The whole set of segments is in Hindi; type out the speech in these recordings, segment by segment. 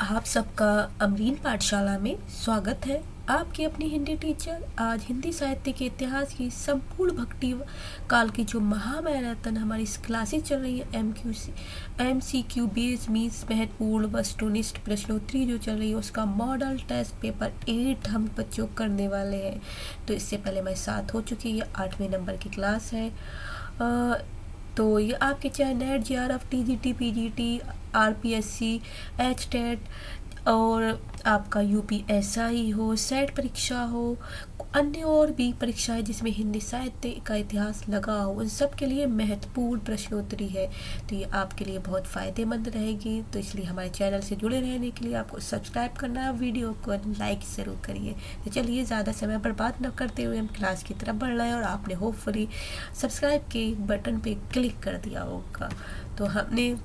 आप सबका अमरीन पाठशाला में स्वागत है। आपकी अपनी हिंदी टीचर आज हिंदी साहित्य के इतिहास की संपूर्ण भक्ति काल की जो महामैराथन हमारी क्लासेस चल रही है MCQ बेस्ड मीन्स महत्वपूर्ण वस्तुनिष्ठ प्रश्नोत्तरी जो चल रही है उसका मॉडल टेस्ट पेपर 8 हम बच्चों करने वाले हैं। तो इससे पहले हमारे साथ हो चुकी है 8वें नंबर की क्लास है। तो ये आपके चाहे net JRF TGT PGT RPSC HTET और आपका UPSI हो, सेट परीक्षा हो, अन्य और भी परीक्षाएं जिसमें हिंदी साहित्य का इतिहास लगा हो, उन सब के लिए महत्वपूर्ण प्रश्नोत्तरी है। तो ये आपके लिए बहुत फ़ायदेमंद रहेगी। तो इसलिए हमारे चैनल से जुड़े रहने के लिए आपको सब्सक्राइब करना है, वीडियो को लाइक ज़रूर करिए। तो चलिए ज़्यादा समय बर्बाद न करते हुए हम क्लास की तरफ बढ़ रहे हैं और आपने होपफुली सब्सक्राइब के बटन पे क्लिक कर दिया होगा। तो हमने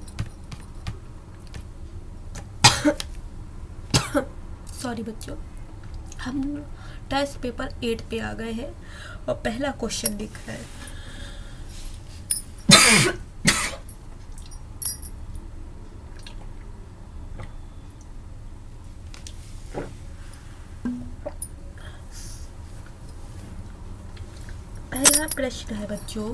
सॉरी बच्चों, हम टेस्ट पेपर 8 पे आ गए हैं और पहला क्वेश्चन दिख रहा है। पहला प्रश्न है बच्चों,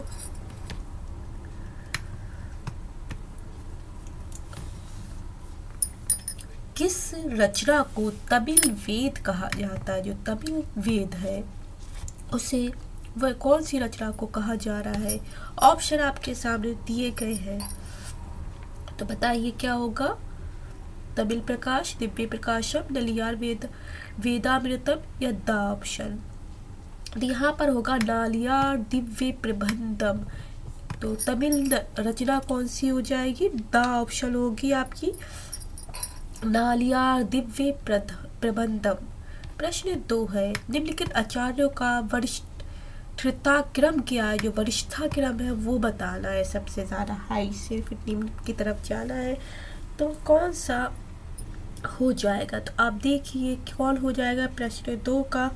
किस रचना को तमिल वेद कहा जाता है? जो तमिल वेद है उसे वह कौन सी रचना को कहा जा रहा है? ऑप्शन आपके सामने दिए गए हैं, तो बताइए क्या होगा। तमिल प्रकाश, दिव्य प्रकाशम, नलियार वेदामृतम या द ऑप्शन। यहाँ पर होगा नालियार दिव्य प्रबंधम। तो तमिल रचना कौन सी हो जाएगी? द ऑप्शन होगी आपकी नालियार दिव्य प्रबंधम। प्रश्न 2 है, निम्नलिखित आचार्यों का वरिष्ठता क्रम क्या है? जो वरिष्ठता क्रम है वो बताना है, सबसे ज़्यादा हाई से फिर निम्न की तरफ जाना है। तो कौन सा हो जाएगा? तो आप देखिए कौन हो जाएगा प्रश्न 2 का।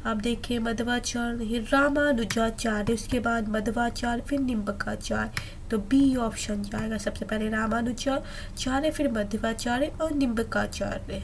आप देखिए मध्वाचार्य, रामानुजाचार्य, उसके बाद मध्वाचार्य, फिर निम्बकाचार्य। तो बी ऑप्शन जाएगा। सबसे पहले रामानुजाचार्य, फिर मध्वाचार्य और निम्बकाचार्य।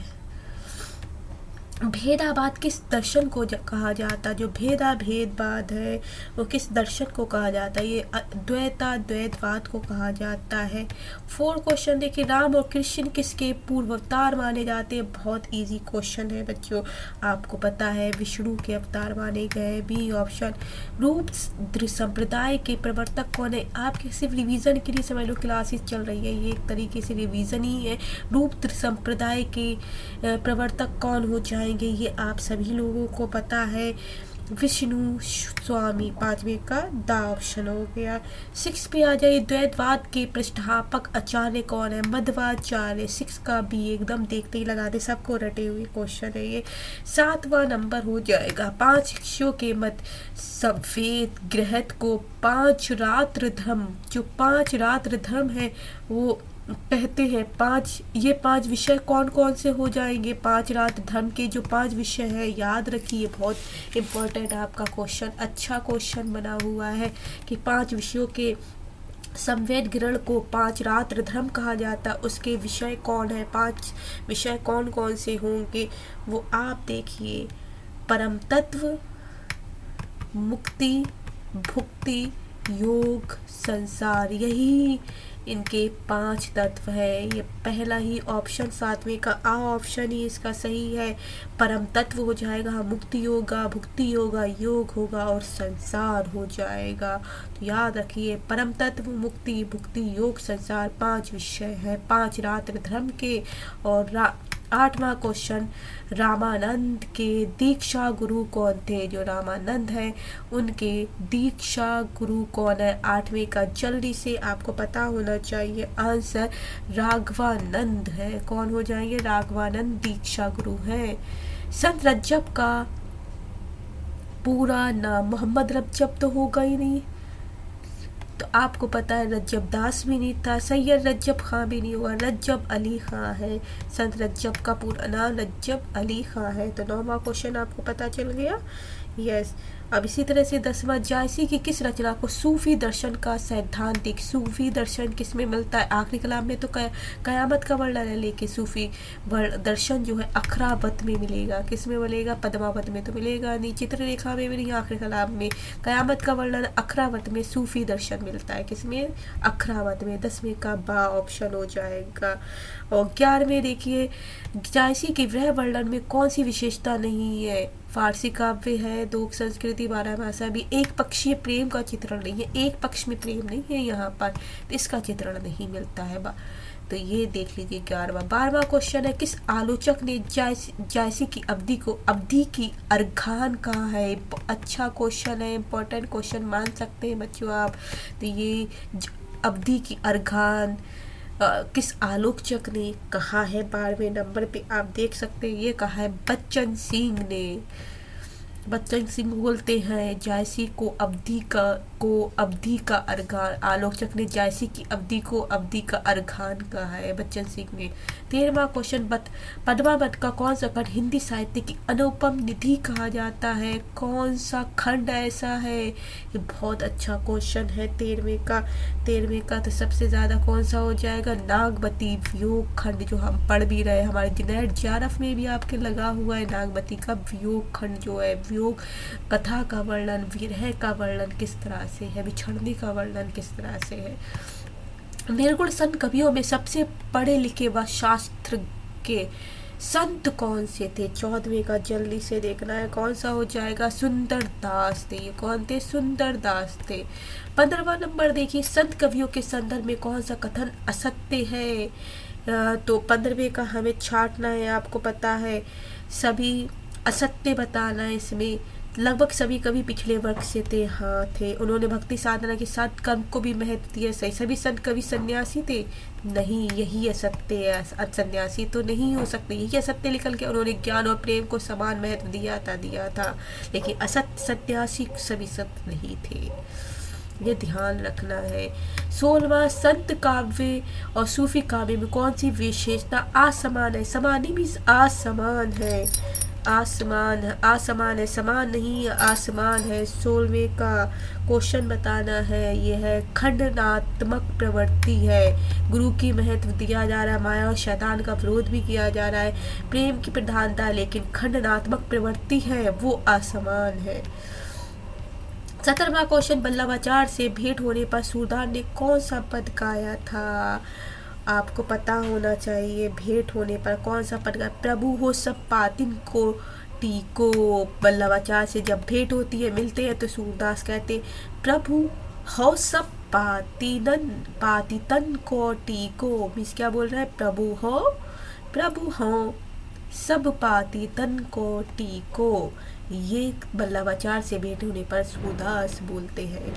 भेदाबाद किस दर्शन को कहा जाता है? जो भेदवाद है वो किस दर्शन को कहा जाता है? ये द्वैतवाद को कहा जाता है। 4 क्वेश्चन देखिए, राम और कृष्ण किसके पूर्व अवतार माने जाते हैं? बहुत इजी क्वेश्चन है बच्चों, आपको पता है विष्णु के अवतार माने गए। B option. रूप संप्रदाय के प्रवर्तक कौन है? आपके सिर्फ रिवीजन के लिए समझ लो क्लासेस चल रही है, ये एक तरीके से रिवीजन ही है। रूप संप्रदाय के प्रवर्तक कौन हो जाए ये आप सभी लोगों को पता है, विष्णु स्वामी। 5वें का द ऑप्शन हो गया। 6 पे आ जाइए, द्वैतवाद के प्रतिष्ठापक आचार्य कौन है? मध्वाचार्य। 6 का बी एकदम देखते ही लगा दे, सबको रटे हुए क्वेश्चन है ये। 7वां नंबर हो जाएगा, 5 शिष्यों के मत सफेद गृहस्थ को 5 रात्र धर्म, जो 5 रात्र धर्म है वो कहते हैं। 5 विषय कौन कौन से हो जाएंगे? 5 रात धर्म के जो 5 विषय है याद रखिए, बहुत इम्पोर्टेंट आपका क्वेश्चन, अच्छा क्वेश्चन बना हुआ है कि 5 विषयों के संवेद ग्रहण को 5 रात्र धर्म कहा जाता है। उसके विषय कौन है? 5 विषय कौन कौन से होंगे वो आप देखिए। परम तत्व, मुक्ति, भुक्ति, योग, संसार, यही इनके 5 तत्व है। ये पहला ही ऑप्शन 7वें का आ ऑप्शन ही इसका सही है। परम तत्व हो जाएगा, मुक्ति होगा, भुक्ति होगा, योग होगा और संसार हो जाएगा। तो याद रखिए परम तत्व, मुक्ति, भुक्ति, योग, संसार 5 विषय है 5 रात्र धर्म के। और 8वां क्वेश्चन, रामानंद के दीक्षा गुरु कौन थे? जो रामानंद है उनके दीक्षा गुरु कौन है? 8वें का जल्दी से आपको पता होना चाहिए आंसर राघवानंद है। कौन हो जाएंगे? राघवानंद दीक्षा गुरु है। संत रज्जब का पूरा नाम मोहम्मद रज्जब तो होगा ही नहीं, तो आपको पता है रज्जब दास भी नहीं था, सैयद रज्जब खां भी नहीं हुआ, रज्जब अली खां है। संत रज्जब का पूरा नाम रज्जब अली खां है। तो 9वां क्वेश्चन आपको पता चल गया। यस, अब इसी तरह से 10वां, जायसी की किस रचना को सूफी दर्शन का सैद्धांतिक, सूफी दर्शन किस में मिलता है? आखिरी कलाम में तो कयामत का वर्णन है, लेकिन सूफी दर्शन जो है अखरावत में मिलेगा। किस में मिलेगा? पद्मावत में तो मिलेगा नहीं, चित्ररेखा में भी नहीं, आखिरी कलाम में। कयामत का वर्णन अखरावत में सूफी दर्शन मिलता है। किसमें? अखरावत में। 10वें का बा ऑप्शन हो जाएगा। और 11वें देखिए, जायसी के वह वर्णन में कौन सी विशेषता नहीं है? फारसी काव्य है, लोक संस्कृति, 12 भाषा भी, एक पक्षीय प्रेम का चित्रण नहीं है, एक पक्ष में प्रेम नहीं है यहाँ पर, तो इसका चित्रण नहीं मिलता है। तो ये देख लीजिए 11वां। 12वां क्वेश्चन है, किस आलोचक ने जायसी की अवधि की अर्घान कहा है? अच्छा क्वेश्चन है, इंपॉर्टेंट क्वेश्चन मान सकते हैं बच्चों आप। तो ये अवधि की अर्घान किस आलोचक ने कहा है? 12वें नंबर पे आप देख सकते हैं, ये कहा है बच्चन सिंह ने। बच्चन सिंह बोलते हैं जायसी को अवधि का अर्घान, आलोचक ने जायसी की अवधि का अर्घान कहा है, बच्चन सिंह ने। 13वां क्वेश्चन, पद्मावत का कौन सा खंड हिंदी साहित्य की अनुपम निधि कहा जाता है? कौन सा खंड ऐसा है? ये बहुत अच्छा क्वेश्चन है 13वें का तो सबसे ज्यादा कौन सा हो जाएगा? नागवती वियोग खंड, जो हम पढ़ भी रहे, हमारे जुनैद जारफ में भी आपके लगा हुआ है। नागवती का वियोग खंड जो है, वियोग कथा का वर्णन, विरह का वर्णन किस तरह से है, बिछड़ने का वर्णन किस तरह से है। निर्गुण संत कवियों में सबसे पढ़े लिखे व शास्त्र के संत कौन से थे? 14वें का जल्दी से देखना है, कौन सा हो जाएगा? सुंदर दास थे। ये कौन थे? सुंदर दास थे। 15वां नंबर देखिए, संत कवियों के संदर्भ में कौन सा कथन असत्य है? तो 15वें का हमें छांटना है, आपको पता है सभी असत्य बताना है। इसमें लगभग सभी कवि पिछले वर्ग से थे, हाँ थे। उन्होंने भक्ति साधना के साथ कर्म को भी महत्व दिया, सही। सभी संत कवि सन्यासी थे? नहीं, यही असत्य है। सन्यासी तो नहीं हो सकते, यही असत्य निकल के उन्होंने ज्ञान और प्रेम को समान महत्व दिया था, लेकिन असत्य सन्यासी सभी सत्य नहीं थे, ये ध्यान रखना है। 16वां, संत काव्य और सूफी काव्य में कौन सी विशेषता असमान है? समानी भी असमान है, आसमान है, समान नहीं, आसमान है। 16वें का क्वेश्चन बताना है, ये है खंडनात्मक प्रवृत्ति है। गुरु की महत्व दिया जा रहा है, माया और शैतान का विरोध भी किया जा रहा है, प्रेम की प्रधानता, लेकिन खंडनात्मक प्रवृत्ति है वो असमान है। 17वां क्वेश्चन, वल्लभाचार्य से भेंट होने पर सूरदास ने कौन सा पद गाया था? आपको पता होना चाहिए, भेंट होने पर कौन सा पद गाया? प्रभु हो सब पातिन को टीको। वल्लभाचार्य से जब भेंट होती है, मिलते हैं, तो सूरदास कहते प्रभु हो सब पातितन को टीको। मीन्स क्या बोल रहा है? प्रभु हो सब पातितन को टीको। ये वल्लभाचार्य से भेंट होने पर सूरदास बोलते हैं।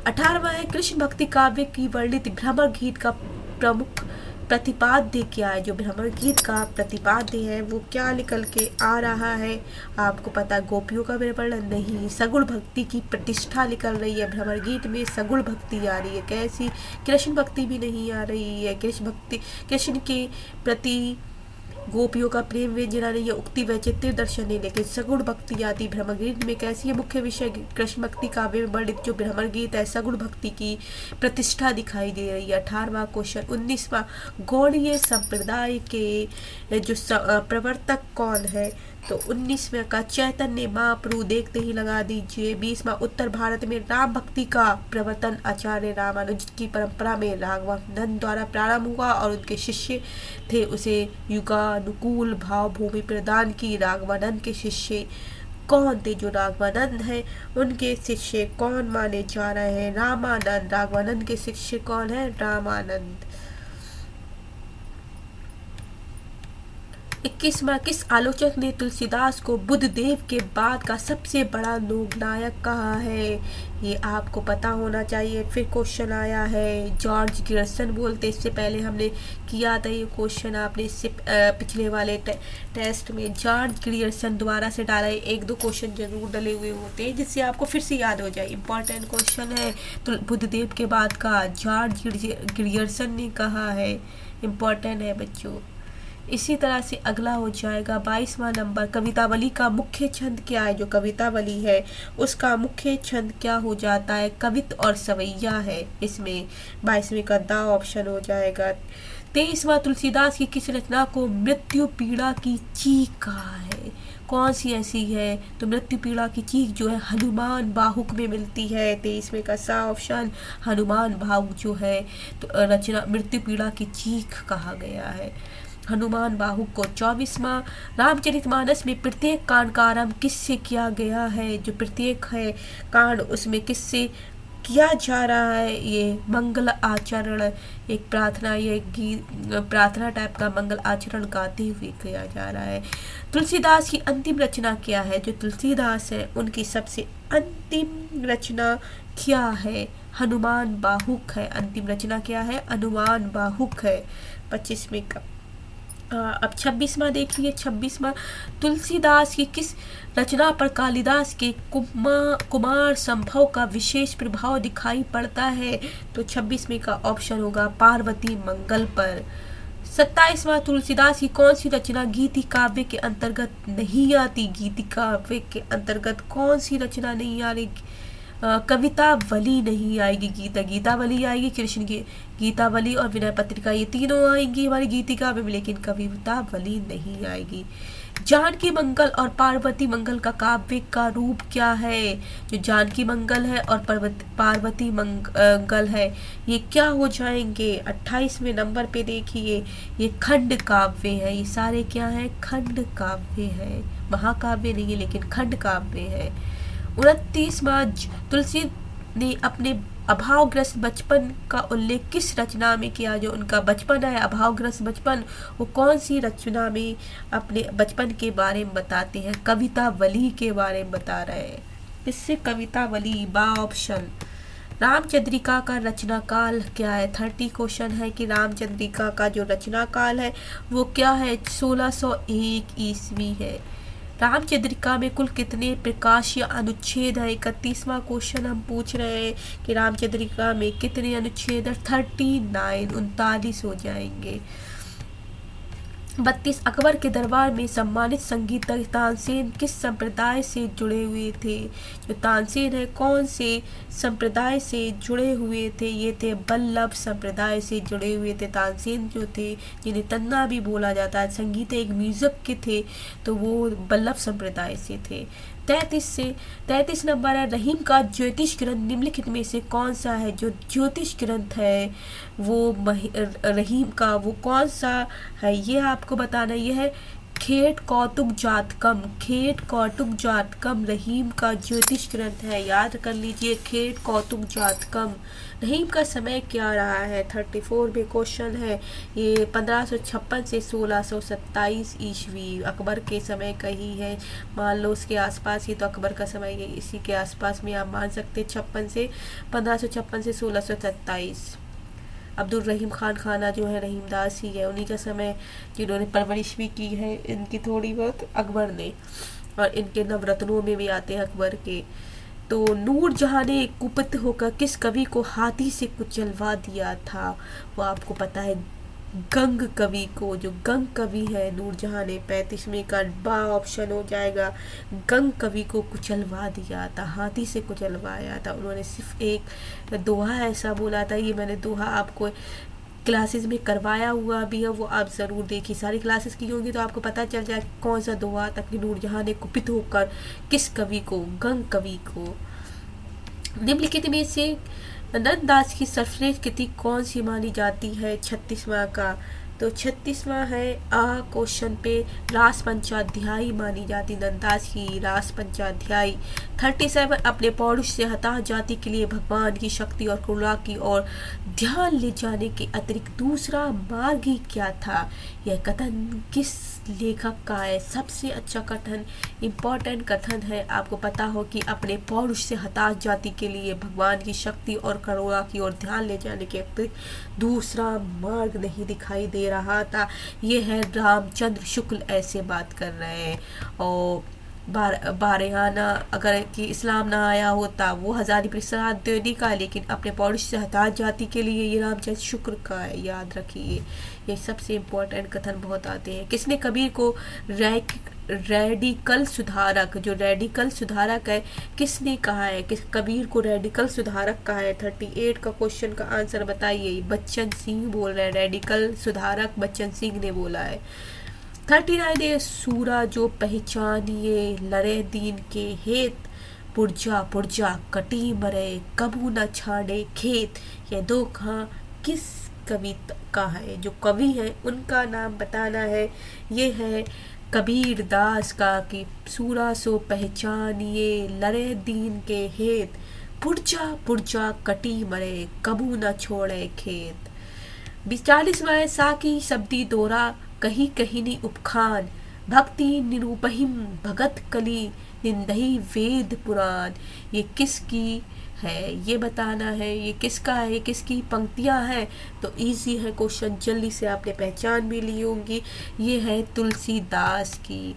18वां है, कृष्ण भक्ति काव्य की वर्णित भ्रमर गीत का प्रमुख प्रतिपाद्य क्या है? जो भ्रमर गीत का प्रतिपाद्य है वो क्या निकल के आ रहा है? आपको पता, गोपियों का वर्णन नहीं, सगुण भक्ति की प्रतिष्ठा निकल रही है। भ्रमर गीत में सगुण भक्ति आ रही है, कैसी? कृष्ण भक्ति भी नहीं आ रही है। कृष्ण के प्रति गोपियों का प्रेम व्यंजना नहीं है, उक्ति वैचित्र्य दर्शन नहीं, लेकिन सगुण भक्ति आती भ्रमर गीत में। कैसी है? मुख्य विषय कृष्ण भक्ति काव्य में वर्णित जो भ्रमर गीत है, सगुण भक्ति की प्रतिष्ठा दिखाई दे रही है। 18वां क्वेश्चन। 19वां, गौड़ीय संप्रदाय के जो प्रवर्तक कौन है? तो 19वें का चैतन्य महाप्रभु, देखते ही लगा दीजिए। 20वां, उत्तर भारत में राम भक्ति का प्रवर्तन आचार्य रामानुज की परंपरा में राघवानंद द्वारा प्रारंभ हुआ और उनके शिष्य थे उसे युगानुकूल भाव भूमि प्रदान की। राघवानंद के शिष्य कौन थे? जो राघवानंद है उनके शिष्य कौन माने जा रहे हैं? रामानंद। राघवानंद के शिष्य कौन है? रामानंद। 21वां, किस आलोचक ने तुलसीदास को बुद्ध देव के बाद का सबसे बड़ा लोकनायक कहा है? ये आपको पता होना चाहिए। फिर क्वेश्चन आया है, जॉर्ज गियर्सन बोलते। इससे पहले हमने किया था ये क्वेश्चन, आपने इससे पिछले वाले टेस्ट में जॉर्ज गियर्सन द्वारा से डाला है। 1-2 क्वेश्चन जरूर डले हुए होते हैं जिससे आपको फिर से याद हो जाए। इंपॉर्टेंट क्वेश्चन है, तो बुद्ध देव के बाद का जॉर्ज गियर्सन ने कहा है, इम्पॉर्टेंट है बच्चों। इसी तरह से अगला हो जाएगा 22वां नंबर, कवितावली का मुख्य छंद क्या है। जो कवितावली है उसका मुख्य छंद क्या हो जाता है, कवित और सवैया है। इसमें 22वें का दा ऑप्शन हो जाएगा। 23वां, तुलसीदास की किस रचना को मृत्यु पीड़ा की चीख कहा है, कौन सी ऐसी है। तो मृत्यु पीड़ा की चीख जो है हनुमान बाहुक में मिलती है। 23वें का सा ऑप्शन हनुमान बाहुक जो है तो रचना मृत्यु पीड़ा की चीख कहा गया है हनुमान बाहुक को। 24वां, रामचरितमानस में प्रत्येक कांड का आरंभ किससे किया गया है। जो प्रत्येक है कांड उसमें किससे किया जा रहा है, ये मंगल आचरण, एक प्रार्थना, ये प्रार्थना टाइप का मंगल आचरण गाते हुए किया जा रहा है। तुलसीदास की अंतिम रचना क्या है। जो तुलसीदास है उनकी सबसे अंतिम रचना क्या है, हनुमान बाहुक है। अंतिम रचना क्या है, हनुमान बाहुक है। 25वें का अब 26वां देखिए। 26वां, तुलसीदास की किस रचना पर कालिदास के कुमार संभव का विशेष प्रभाव दिखाई पड़ता है। तो 26वें का ऑप्शन होगा पार्वती मंगल पर। 27वां, तुलसीदास की कौन सी रचना गीति काव्य के अंतर्गत नहीं आती। गीति काव्य के अंतर्गत कौन सी रचना नहीं आ रही, कवितावली नहीं आएगी। गीतावली आएगी, कृष्ण की गीतावली और विनय पत्रिका, ये तीनों आएंगी हमारी गीति काव्य में, लेकिन कवितावली नहीं आएगी। जानकी मंगल और पार्वती मंगल का काव्य का रूप क्या है। जो जानकी मंगल है और पार्वती मंगल है ये क्या हो जाएंगे। 28वें नंबर पे देखिए, ये खंड काव्य है। ये सारे क्या है, खंड काव्य है, महाकाव्य नहीं है लेकिन खंड काव्य है। 29वां, तुलसी ने अपने अभावग्रस्त बचपन का उल्लेख किस रचना में किया। जो उनका बचपन है, अभावग्रस्त बचपन, वो कौन सी रचना में अपने बचपन के बारे में बताते हैं, कवितावली के बारे में बता रहे हैं। इससे कवितावली बा ऑप्शन। रामचंद्रिका का रचना काल क्या है। 30 क्वेश्चन है कि रामचंद्रिका का जो रचना काल है वो क्या है, 1601 ईस्वी है। रामचंद्रिका में कुल कितने प्रकाशीय अनुच्छेद है। 31वां क्वेश्चन हम पूछ रहे हैं कि रामचंद्रिका में कितने अनुच्छेद है, 39, 39 हो जाएंगे। 32, अकबर के दरबार में सम्मानित संगीतज्ञ तानसेन किस संप्रदाय से जुड़े हुए थे। जो तानसेन है कौन से संप्रदाय से जुड़े हुए थे, ये थे बल्लभ संप्रदाय से जुड़े हुए थे। तानसेन जो थे, जिन्हें तन्ना भी बोला जाता है, संगीत एक म्यूजिक के थे, तो वो बल्लभ संप्रदाय से थे। 33 नंबर है, रहीम का ज्योतिष ग्रंथ निम्नलिखित में से कौन सा है। जो ज्योतिष ग्रंथ है वो रहीम का वो कौन सा है, ये आपको बताना। ये है खेट कौतुक जातकम। खेट कौतुक जातकम रहीम का ज्योतिष ग्रंथ है, याद कर लीजिए, खेट कौतुक जातकम। रहीम का समय क्या रहा है, 34 में क्वेश्चन है। ये 1556 से 1627 ईस्वी अकबर के समय का ही है, मान लो उसके आसपास ही, तो अकबर का समय ये इसी के आसपास में आप मान सकते। 1556 से 1627। अब्दुल रहीम खान खाना जो है रहीमदास ही है, उन्हीं का समय जिन्होंने परवरिश भी की है इनकी थोड़ी बहुत अकबर ने, और इनके नवरत्नों में भी आते हैं अकबर के। तो नूर जहाँ ने कुपित होकर किस कवि को हाथी से कुचलवा दिया था, वो आपको पता है गंग कवि को। जो गंग कवि है नूर जहाँ ने, 35वें का बा ऑप्शन हो जाएगा। गंग कवि को कुचलवा दिया था, हाथी से कुचलवाया था। उन्होंने सिर्फ एक दोहा ऐसा बोला था, ये मैंने दोहा आपको क्लासेस में करवाया हुआ भी है, वो आप ज़रूर देखिए। सारी क्लासेस की होंगी तो आपको पता चल जाए कौन सा दोहा था कि नूर जहाँ ने कुपित होकर किस कवि को, गंग कवि को। निम्नलिखित में से नंददास की सर्वश्रेष्ठ कृति कौन सी मानी जाती है। 36वां का, तो 36वां है आ क्वेश्चन पे रास पंचाध्यायी मानी जाती, नंददास की रास पंचाध्यायी। 37, अपने पौरुष से हताश जाति के लिए भगवान की शक्ति और करुणा की ओर ध्यान ले जाने के अतिरिक्त दूसरा मार्ग ही क्या था। यह कथन किस लेखक का है। सबसे अच्छा कथन, इम्पोर्टेंट कथन है, आपको पता हो कि अपने पौरुष से हताश जाति के लिए भगवान की शक्ति और करुणा की ओर ध्यान ले जाने के अतिरिक्त दूसरा मार्ग नहीं दिखाई दे रहा था। ये है रामचंद्र शुक्ल ऐसे बात कर रहे हैं। और बारहाना अगर कि इस्लाम ना आया होता वो हजारी प्रसाद द्विवेदी का, लेकिन अपने पौरुष से हताश जाति के लिए ये रामचंद्र शुक्ल का है, याद रखिए। ये सबसे इम्पोर्टेंट कथन बहुत आते हैं। किसने कबीर को रेडिकल सुधारक, जो रेडिकल सुधारक है, किसने कहा है? किस कबीर को रेडिकल सुधारक कहा है? 38 का क्वेश्चन का आंसर बताइए। बच्चन सिंह बोल रहे हैं, रेडिकल सुधारक बच्चन सिंह ने बोला है। 39 है, सूरा जो पहचानिए लड़े दीन के हेत, पुरजा पुरजा कटी मरे कबू न छाड़े खेत। ये दो कहा किस कवि का है? जो कवि है उनका नाम बताना है। ये है कबीर दास का कि सूरा सो पहचानिए लड़े दीन के हेत, पुरजा पुरजा कटी मरे कबू न छोड़े खेत। 42वां है, साकी शब्दी दोरा कही कहिनी उपखान, भक्ति निरूपहिम भगत कली निंदही वेद पुराण। ये किसकी है ये बताना है। ये किसका है? ये किसकी पंक्तियां हैं? तो इजी है क्वेश्चन, जल्दी से आपने पहचान भी ली होंगी। ये है तुलसीदास की।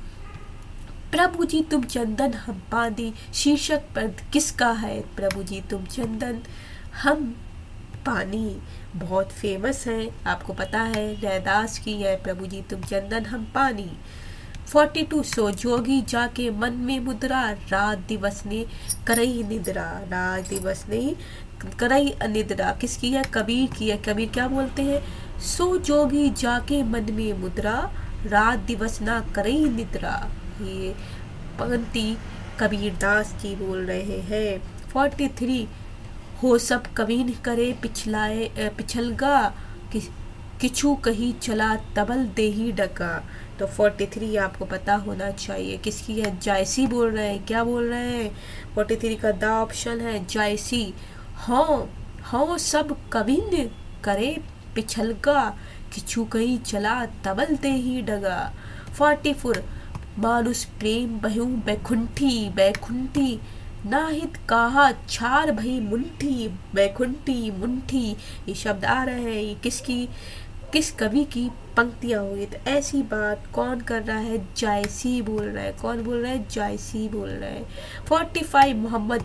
प्रभु जी तुम चंदन हम बांधी, शीर्षक पर किसका है? प्रभु जी तुम चंदन हम पानी, बहुत फेमस है, आपको पता है, रैदास की है। प्रभु जी तुम चंदन हम पानी। 42 सो जोगी जाके मन में मुद्रा, रात दिवस ने करई निद्रा, रात दिवस ने करई अनिद्रा। किसकी है? कबीर की है। कबीर क्या बोलते हैं? सो जोगी जाके मन में मुद्रा, रात दिवस ना करई निद्रा। ये पंक्ति कबीरदास जी बोल रहे हैं। 43 हो सब कवीन करे पिछलगा, किछु कही चला तबल देही डका। तो 43 आपको पता होना चाहिए किसकी है? जायसी बोल रहे हैं। क्या बोल रहे हैं? 43 का दा ऑप्शन है जायसी। हाँ सब कवीन करे पिछलगा, किछु कही चला तबल देही डगा। 44 मानुष प्रेम बहु बैकुंठी, बैकुंठी नाहित कहा छार भई मुंठी, बैकुंठी मुंठी। ये शब्द आ रहे हैं, ये किस कवि की पंक्तियां हुई? तो ऐसी बात कौन कर रहा है? जायसी बोल रहा है। कौन बोल रहा है? जायसी बोल रहा है। 45 मोहम्मद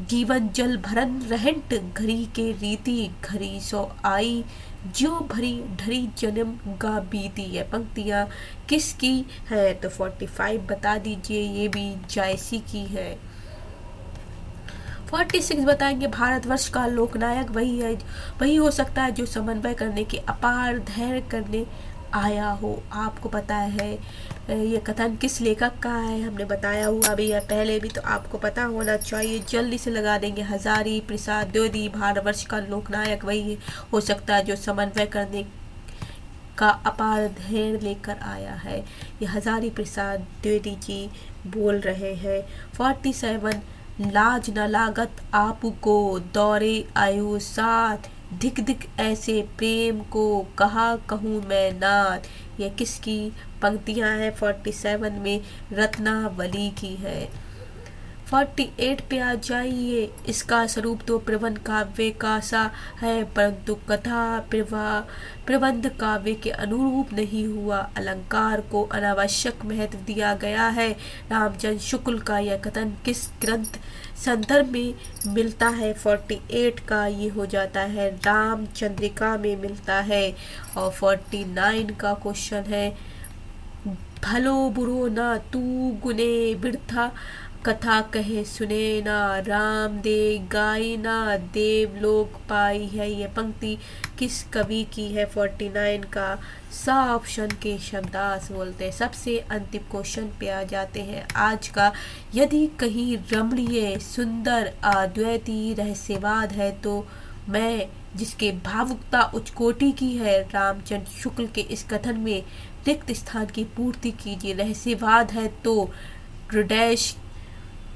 जीवन जल भरन रहंट, घड़ी के रीति घड़ी सो आई, जो भरी ढरी जन्म गा बीती। है पंक्तियां किसकी है? तो 45 बता दीजिए, ये भी जायसी की है। 46 बताएंगे भारतवर्ष का लोकनायक वही है, वही हो सकता है जो समन्वय करने की अपार धैर्य करने आया हो। आपको पता है ये कथन किस लेखक का है? हमने बताया हुआ अभी या पहले भी, तो आपको पता होना चाहिए। जल्दी से लगा देंगे। हजारी प्रसाद द्विवेदी भारतवर्ष का लोकनायक वही हो सकता है जो समन्वय करने का अपार धैर्य लेकर आया है। ये हजारी प्रसाद द्विवेदी जी बोल रहे हैं। 47 लाज न लागत आपको दौरे आयु साथ, धिक धिक ऐसे प्रेम को कहा कहूँ मैं नाथ। ये किसकी पंक्तियां हैं? 47 में रत्नावली की है। 48 पे आ जाइए। इसका स्वरूप तो प्रबंध काव्य का सा है, परंतु कथा प्रबंध काव्य के अनुरूप नहीं हुआ। अलंकार को अनावश्यक महत्व दिया गया है। रामचंद्र शुक्ल का यह कथन किस ग्रंथ संदर्भ में मिलता है? 48 का ये हो जाता है रामचंद्रिका में मिलता है। और 49 का क्वेश्चन है, भलो बुरो ना तू गुने बिरथा, कथा कहे सुने ना राम दे गाई ना देव लोक पाई। है ये पंक्ति किस कवि की है? 49 का सा ऑप्शन के शब्दास बोलते हैं। सबसे अंतिम क्वेश्चन पे आ जाते हैं आज का। यदि कहीं रमणीय सुंदर अद्वैती रहस्यवाद है तो मैं जिसके भावुकता उच्च कोटि की है, रामचंद्र शुक्ल के इस कथन में रिक्त स्थान की पूर्ति कीजिए। रहस्यवाद है तो डैश,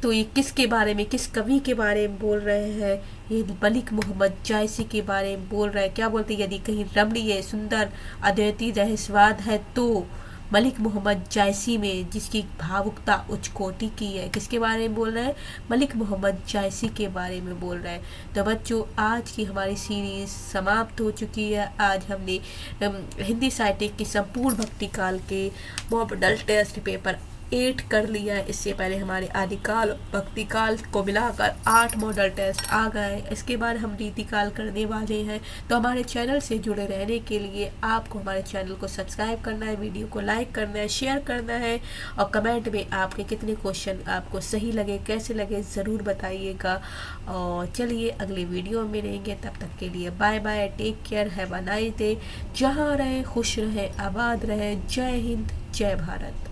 तो ये किसके बारे में, किस कवि के बारे में बोल रहे हैं? ये मलिक मोहम्मद जायसी के बारे में बोल रहे हैं। क्या बोलते हैं? यदि कहीं रमणीय सुंदर अद्वैती रहस्यवाद है तो मलिक मोहम्मद जायसी में जिसकी भावुकता उच्च कोटि की है। किसके बारे में बोल रहे हैं? मलिक मोहम्मद जायसी के बारे में बोल रहे हैं। तो बच्चों आज की हमारी सीरीज समाप्त हो चुकी है। आज हमने हिंदी साहित्य की संपूर्ण भक्ति काल के मॉडल टेस्ट पेपर 8 कर लिया है। इससे पहले हमारे आदिकाल भक्तिकाल को मिलाकर 8 मॉडल टेस्ट आ गए। इसके बाद हम रीतिकाल करने वाले हैं। तो हमारे चैनल से जुड़े रहने के लिए आपको हमारे चैनल को सब्सक्राइब करना है, वीडियो को लाइक करना है, शेयर करना है और कमेंट में आपके कितने क्वेश्चन आपको सही लगे, कैसे लगे, ज़रूर बताइएगा। और चलिए अगले वीडियो में मिलेंगे, तब तक के लिए bye bye, take care, have a nice day. जहाँ रहें खुश रहें, आबाद रहें। जय हिंद, जय भारत।